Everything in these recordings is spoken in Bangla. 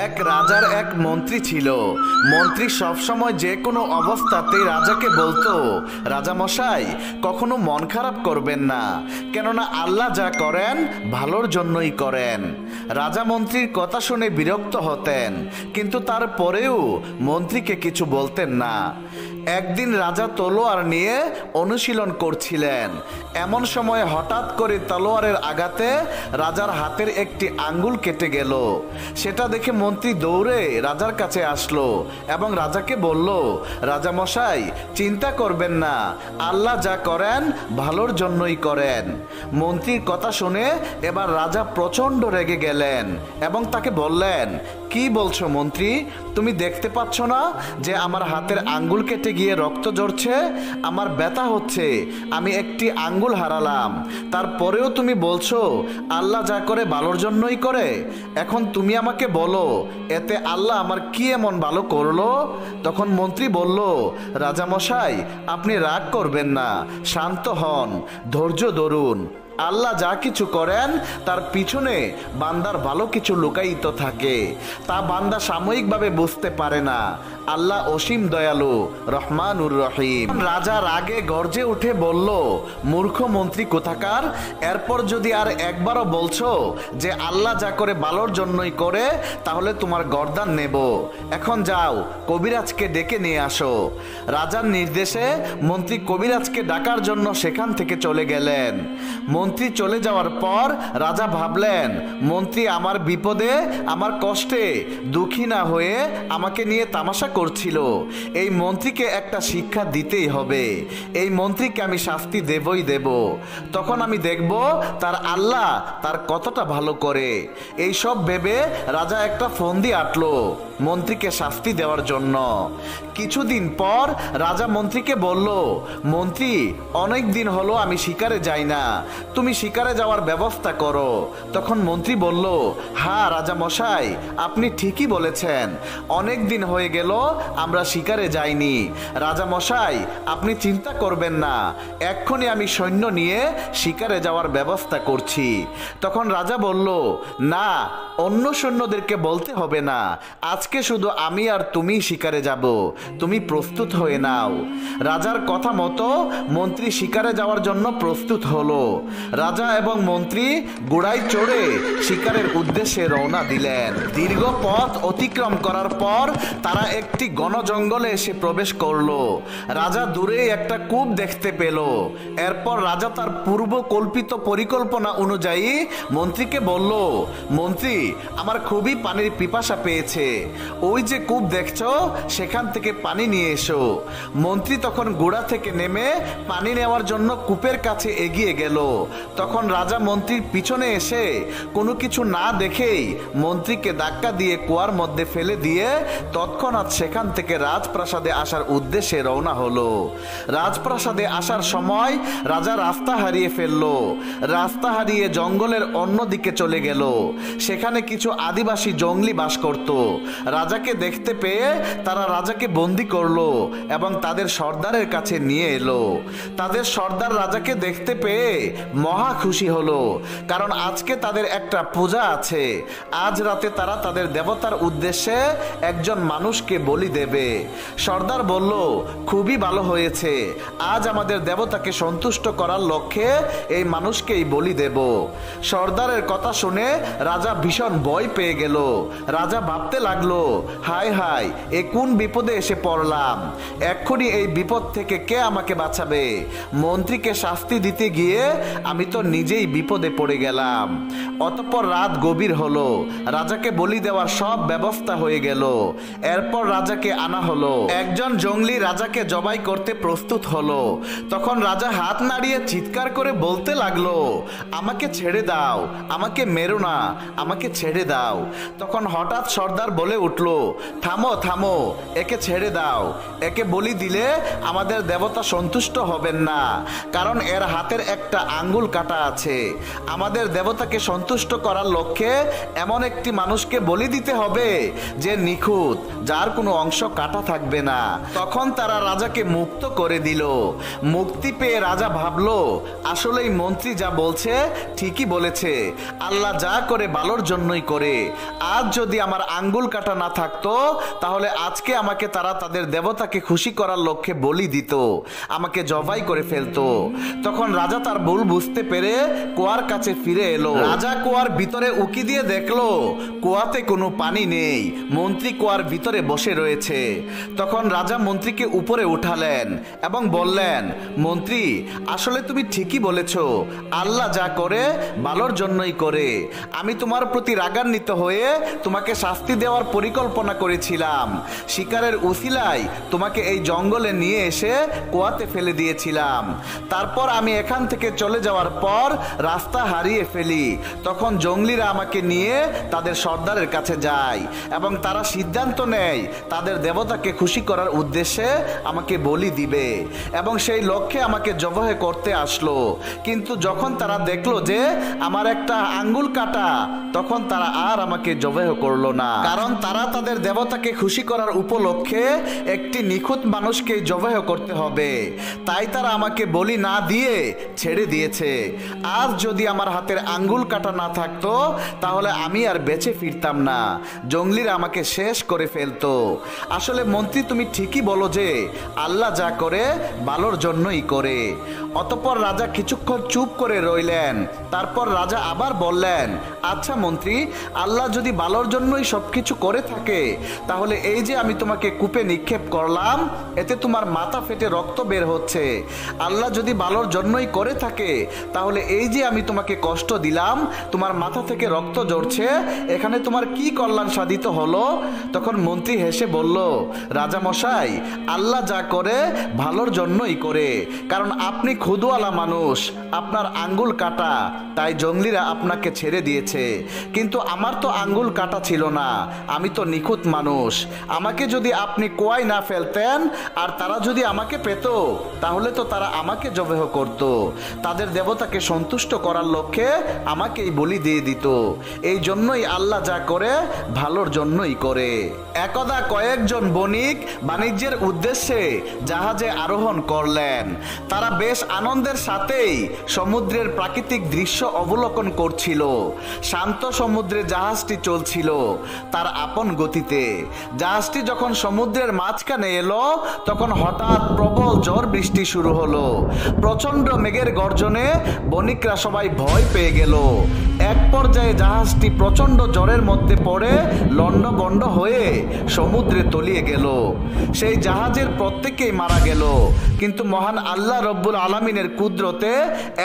এক রাজার এক মন্ত্রী ছিল। মন্ত্রী সবসময় যে কোনো অবস্থাতেই রাজাকে বলতো, রাজা মশাই কখনো মন খারাপ করবেন না, কেননা আল্লাহ যা করেন ভালোর জন্যই করেন। রাজা মন্ত্রীর কথা শুনে বিরক্ত হতেন, কিন্তু তারপরেও মন্ত্রীকে কিছু বলতেন না। একদিন রাজা তলোয়ার নিয়ে অনুশীলন করছিলেন। এমন সময় হঠাৎ করে তলোয়ারের আঘাতে রাজার হাতের একটি আঙ্গুল কেটে গেল। সেটা দেখে মন্ত্রী দৌড়ে রাজার কাছে আসলো এবং রাজাকে বলল, রাজা মশাই চিন্তা করবেন না, আল্লাহ যা করেন ভালোর জন্যই করেন। মন্ত্রীর কথা শুনে এবার রাজা প্রচণ্ড রেগে গেলেন এবং তাকে বললেন, কি বলছো মন্ত্রী? তুমি দেখতে পাচ্ছ না যে আমার হাতের আঙ্গুল কেটে গিয়ে রক্ত ঝরছে? আমার ব্যথা হচ্ছে, আমি একটি আঙ্গুল হারালাম, তারপরেও তুমি বলছো আল্লাহ যা করে ভালোর জন্যই করে। এখন তুমি আমাকে বলো, এতে আল্লাহ আমার কি এমন ভালো করলো? তখন মন্ত্রী বলল, রাজামশাই আপনি রাগ করবেন না, শান্ত হন, ধৈর্য ধরুন। আল্লাহ যা কিছু করেন তার পিছনে বান্দার ভালো কিছু লুকায়িত থাকে, তা বান্দা সাময়িকভাবে বুঝতে পারে না। আল্লাহ অসীম দয়ালু, রহমানুর রহিম। রাজা রাগে গর্জে উঠে বলল, মূর্খ মন্ত্রী কোথাকার, এরপর যদি আর একবারও বলছো যে আল্লাহ যা করে ভালোর জন্যই করে, তাহলে তোমার গর্দান নেব। এখন যাও, কবিরাজকে ডেকে নিয়ে আসো। রাজার নির্দেশে মন্ত্রী কবিরাজকে ডাকার জন্য সেখান থেকে চলে গেলেন। মন্ত্রী চলে যাওয়ার পর রাজা ভাবলেন, মন্ত্রী আমার বিপদে আমার কষ্টে দুঃখী না হয়ে আমাকে নিয়ে তামাশা করছিল। এই মন্ত্রীকে একটা শিক্ষা দিতেই হবে, এই মন্ত্রীকে আমি শাস্তি দেবই দেব। তখন আমি দেখব তার আল্লাহ তার কতটা ভালো করে। এই সব ভেবে রাজা একটা ফন্দি আঁটলো মন্ত্রীকে শাস্তি দেওয়ার জন্য। কিছুদিন পর রাজা মন্ত্রীকে বলল, মন্ত্রী অনেক দিন হলো আমি শিকারে যাই না, তুমি শিকারে যাওয়ার ব্যবস্থা করো। তখন মন্ত্রী বলল, হ্যাঁ রাজা মশাই আপনি ঠিকই বলেছেন, অনেক দিন হয়ে গেল আমরা শিকারে যাইনি। রাজা মশাই আপনি চিন্তা করবেন না, এক্ষুনি আমি সৈন্য নিয়ে শিকারে যাওয়ার ব্যবস্থা করছি। তখন রাজা বলল, না অন্য সৈন্যদেরকে বলতে হবে না, আজকে শুধু আমি আর তুমি শিকারে যাব, তুমি প্রস্তুত হয়ে নাও। রাজার কথা মতো মন্ত্রী শিকারে যাওয়ার জন্য প্রস্তুত হলো। রাজা এবং মন্ত্রী ঘোড়ায় চড়ে শিকারের উদ্দেশ্যে রওনা দিলেন। দীর্ঘ পথ অতিক্রম করার পর তারা একটি ঘন জঙ্গলে এসে প্রবেশ করলো। রাজা দূরে একটা কূপ দেখতে পেল। এরপর রাজা তার পূর্ব কল্পিত পরিকল্পনা অনুযায়ী মন্ত্রীকে বলল, মন্ত্রী আমার খুবই পানির পিপাসা পেয়েছে, ওই যে কূপ দেখছো সেখান থেকে পানি নিয়ে এসো। মন্ত্রী তখন ঘোড়া থেকে নেমে পানি নেওয়ার জন্য কূপের কাছে এগিয়ে গেল। তখন রাজা মন্ত্রীর পিছনে এসে কোনো কিছু না দেখেই মন্ত্রীকে ধাক্কা দিয়ে কুয়ার মধ্যে ফেলে দিয়ে তৎক্ষণাৎ সেখান থেকে রাজপ্রাসাদে আসার উদ্দেশ্যে রওনা হলো। রাজপ্রাসাদে আসার সময় রাজা রাস্তা হারিয়ে ফেলল। রাস্তা হারিয়ে জঙ্গলের অন্য দিকে চলে গেল। সেখানে কিছু আদিবাসী জঙ্গলি বাস করত। রাজাকে দেখতে পেয়ে তারা রাজাকে বন্দি করলো এবং তাদের সর্দারের কাছে নিয়ে এলো। তাদের সর্দার রাজাকে দেখতে পেয়ে মহা খুশি হলো, কারণ আজকে তাদের একটা পূজা আছে। আজ রাতে তারা তাদের দেবতার উদ্দেশ্যে একজন মানুষকে বলি দেবে। সর্দার বলল, খুবই ভালো হয়েছে, আজ আমাদের দেবতাকে সন্তুষ্ট করার লক্ষ্যে এই মানুষকেই বলি দেব। সর্দারের কথা শুনে রাজা ভীষণ ভয় পেয়ে গেল। রাজা ভাবতে লাগলো, হায় হায় এ কোন বিপদে এসে পড়লাম, এক্ষুনি এই বিপদ থেকে কে আমাকে বাঁচাবে? মন্ত্রীকে শাস্তি দিতে গিয়ে আমি তো নিজেই বিপদে পড়ে গেলাম। অতঃপর রাত গভীর হলো, রাজাকে বলি দেওয়ার সব ব্যবস্থা হয়ে গেল। এরপর রাজাকে আনা হলো। একজন জঙ্গলি রাজাকে জবাই করতে প্রস্তুত হলো। তখন রাজা হাত নাড়িয়ে চিৎকার করে বলতে লাগলো, আমাকে ছেড়ে দাও, আমাকে মেরো না, আমাকে ছেড়ে দাও। তখন হঠাৎ সর্দার বলে উঠল, থামো থামো, একে ছেড়ে দাও। একে বলি দিলে আমাদের দেবতা সন্তুষ্ট হবেন না, কারণ এর হাতের একটা আঙ্গুল কাটা আছে। আমাদের দেবতাকে সন্তুষ্ট করার লক্ষ্যে এমন একটি মানুষকে বলি দিতে হবে যে নিখুঁত, যার কোনো অংশ কাটা থাকবে না। তখন তারা রাজাকে মুক্ত করে দিল। মুক্তি পেয়ে রাজা ভাবলো, আসলেই মন্ত্রী যা বলছে ঠিকই বলেছে, আল্লাহ যা করে ভালোর জন্যই করে। আজ যদি আমার আঙ্গুল কাটা না থাকতো, তাহলে আজকে আমাকে তারা তাদের দেবতাকে খুশি করার লক্ষ্যে বলি দিত, আমাকে জবাই করে ফেলতো। তখন রাজা তার ভুল বুঝতে পেরে কুয়ার কাছে ফিরে এলো। রাজা কুয়ার ভিতরে উকি দিয়ে দেখলো কুয়াতে কোনো পানি নেই, মন্ত্রী কুয়ার ভিতরে বসে রয়েছে। তখন রাজা মন্ত্রীকে উপরে উঠালেন এবং বললেন, মন্ত্রী, আসলে তুমি ঠিকই বলেছ, আল্লাহ যা করে ভালোর জন্যই করে। আমি তোমার প্রতি রাগান্বিত হয়ে তোমাকে শাস্তি দেওয়ার পরিকল্পনা করেছিলাম। শিকারের উসিলায় তোমাকে এই জঙ্গলে নিয়ে এসে কুয়াতে ফেলে দিয়েছিলাম। তারপর আমি এখান থেকে চলে যাওয়ার পর রাস্তা হারিয়ে ফেলি। তখন জঙ্গলিরা আমাকে নিয়ে তাদের সর্দারের কাছে যায় এবং তারা সিদ্ধান্ত নেয় তাদের দেবতাকে খুশি করার উদ্দেশ্যে আমাকে বলি দিবে এবং সেই লক্ষ্যে আমাকে জবাহ করতে আসলো। কিন্তু যখন তারা দেখলো যে আমার একটা আঙ্গুল কাটা, তখন তারা আর আমাকে জবাহ করলো না, কারণ তারা তাদের দেবতাকে খুশি করার উপলক্ষে একটি নিখুঁত মানুষকে জবাহ করতে হবে। তাই তারা আমাকে বলি না দিয়ে ছেড়ে দিয়েছে। আজ যদি আমার হাতের আঙ্গুল কাটা না থাকতো, তাহলে আমি আর বেঁচে ফিরতাম না, জঙ্গলিরা আমাকে শেষ করে ফেলতো। আসলে মন্ত্রী, তুমি ঠিকই বলো যে আল্লাহ যা করে ভালোর জন্যই করে। অতঃপর রাজা কিছুক্ষণ চুপ করে রইলেন। তারপর রাজা আবার বললেন, আচ্ছা মন্ত্রী, আল্লাহ যদি ভালোর জন্যই সবকিছু করে থাকে, তাহলে এই যে আমি তোমাকে কূপে নিক্ষেপ করলাম, এতে তোমার মাথা ফেটে রক্ত বের হচ্ছে। আল্লাহ যদি ভালোর জন্যই করে থাকে, তাহলে এই যে আমি তোমাকে কষ্ট দিলাম, তোমার মাথা থেকে রক্ত ঝরছে, এখানে তোমার কি কল্যাণ সাধিত হলো? তখন মন্ত্রী হেসে বলল, রাজা মশাই, আল্লাহ যা করে ভালোর জন্যই করে, কারণ আপনি খুদওয়ালা মানুষ, আপনার আঙ্গুল কাটা, তাই জঙ্গলিরা আপনাকে ছেড়ে দিয়েছে। কিন্তু আমার তো আঙ্গুল কাটা ছিল না, আমি তো নিখুঁত মানুষ। আমাকে যদি আপনি কুয়ায় না ফেলতেন আর তারা যদি আমাকে পেত, তাহলে তো তারা আমাকে জবাহ করত, তাদের দেবতাকে সন্তুষ্ট করার লক্ষ্যে আমাকেই বলি দিয়ে দিত। এই জন্যই আল্লাহ যা করে ভালোর জন্যই করে। একদা কয়েকজন বণিক বাণিজ্যের উদ্দেশ্যে জাহাজে আরোহণ করলেন। তারা বেশ আনন্দের সাথেই সমুদ্রের প্রাকৃতিক দৃশ্য অবলোকন করছিল। শান্ত সমুদ্রে জাহাজটি চলছিল তার আপন গতিতে। জাহাজটি যখন সমুদ্রের মাঝখানে এলো, তখন হঠাৎ প্রবল ঝড় বৃষ্টি শুরু হলো। প্রচন্ড মেঘের গর্জনে বণিকরা সবাই ভয় পেয়ে গেল। এক পর্যায়ে জাহাজটি প্রচন্ড ঝড়ের মধ্যে পড়ে লন্ডভন্ড হয়ে সমুদ্রে তলিয়ে গেল। সেই জাহাজের প্রত্যেকেই মারা গেল, কিন্তু মহান আল্লাহ রব্বুল আলামিনের কুদরতে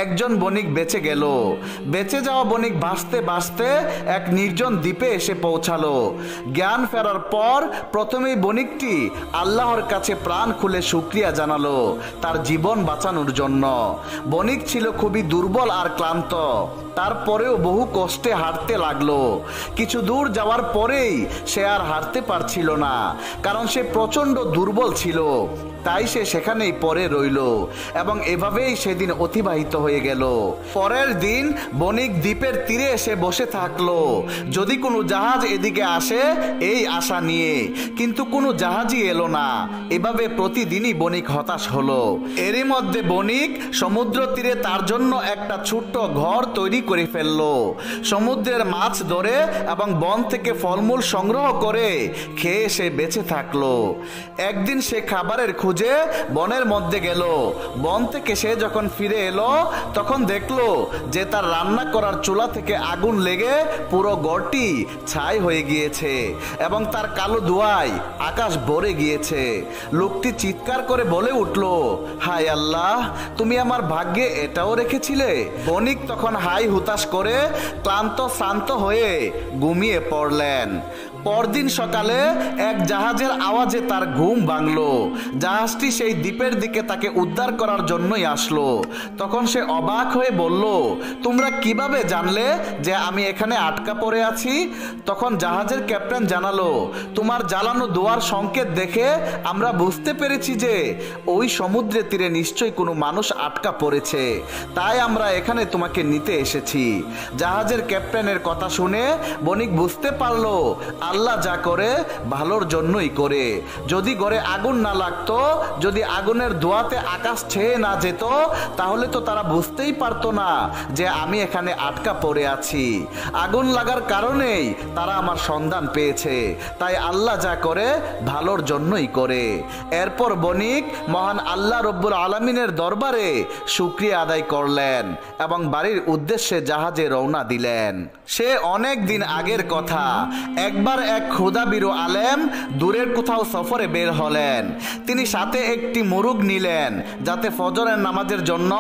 একজন বণিক বেঁচে গেল। বেঁচে যাওয়া বণিক ভাসতে ভাসতে এক নির্জন দ্বীপে এসে পৌঁছালো। জ্ঞান ফেরার পর প্রথমেই বণিকটি আল্লাহর কাছে প্রাণ খুলে শুকরিয়া জানালো তার জীবন বাঁচানোর জন্য। বণিক ছিল খুবই দুর্বল আর ক্লান্ত, তারপরেও বহু কষ্টে হাঁটতে লাগলো। কিছু দূর যাওয়ার পরেই সে আর হাঁটতে পারছিল না, কারণ সে প্রচন্ড দুর্বল ছিল। তাই সে সেখানেই পড়ে রইল এবং এভাবেই সেদিন অতিবাহিত হয়ে গেল। পরের দিন বণিক দ্বীপের তীরে এসে বসে থাকলো, যদি কোনো জাহাজ এদিকে আসে এই আশা নিয়ে, কিন্তু কোনো জাহাজই এলো না। এভাবে প্রতিদিনই বণিক হতাশ হলো। এরই মধ্যে বণিক সমুদ্র তীরে তার জন্য একটা ছোট্ট ঘর তৈরি করে ফেললো। সমুদ্রের মাছ ধরে এবং বন থেকে ফলমূল সংগ্রহ করে খেয়ে সে বেঁচে থাকলো। একদিন সে খাবারের খুঁজে বনের মধ্যে গেল। বন থেকে সে যখন ফিরে এলো, তখন দেখলো যে তার রান্না করার চুলা থেকে আগুন লেগে পুরো ঘরটি ছাই হয়ে গিয়েছে এবং তার কালো ধোঁয়ায় আকাশ ভরে গিয়েছে। লোকটি চিৎকার করে বলে উঠল, হায় আল্লাহ, তুমি আমার ভাগ্যে এটাও রেখেছিলে। বণিক তখন হাই হুতাশ করে ক্লান্ত শ্রান্ত হয়ে ঘুমিয়ে পড়লেন। পরদিন সকালে এক জাহাজের আওয়াজে তার ঘুম ভাঙলো। জাহাজটি সেই দ্বীপের দিকে তাকে উদ্ধার করার জন্যই আসলো। তখন সে অবাক হয়ে বলল, তোমরা কিভাবে জানলে যে আমি এখানে আটকা পড়ে আছি? তখন জাহাজের ক্যাপ্টেন জানালো, তোমার জ্বালানো দোয়ার সংকেত দেখে আমরা বুঝতে পেরেছি যে ওই সমুদ্রের তীরে নিশ্চয়ই কোনো মানুষ আটকা পড়েছে, তাই আমরা এখানে তোমাকে নিতে এসেছি। জাহাজের ক্যাপ্টেনের কথা শুনে বণিক বুঝতে পারলো আল্লাহ যা করে ভালোর জন্যই করে। যদি ঘরে আগুন না লাগতো, যদি আগুনের ধোঁয়াতে আকাশ ছেয়ে না যেত, তাহলে তো তারা বুঝতেই পারতো না যে আমি এখানে আটকা পড়ে আছি। আগুন লাগার কারণেই তারা আমার সন্ধান পেয়েছে, তাই আল্লাহ যা করে ভালোর জন্যই করে। এরপর বণিক মহান আল্লাহ রব্বুল আলামিনের দরবারে শুকরিয়া আদায় করলেন এবং বাড়ির উদ্দেশ্যে জাহাজে রওনা দিলেন। সে অনেক দিন আগের কথা, একবার এক ক্ষুধাবিরু আলেম দূরের কোথাও সফরে বের হলেন। তিনি সাথে একটি মুরগ নিলেন যাতে ফজরের নামাজের জন্য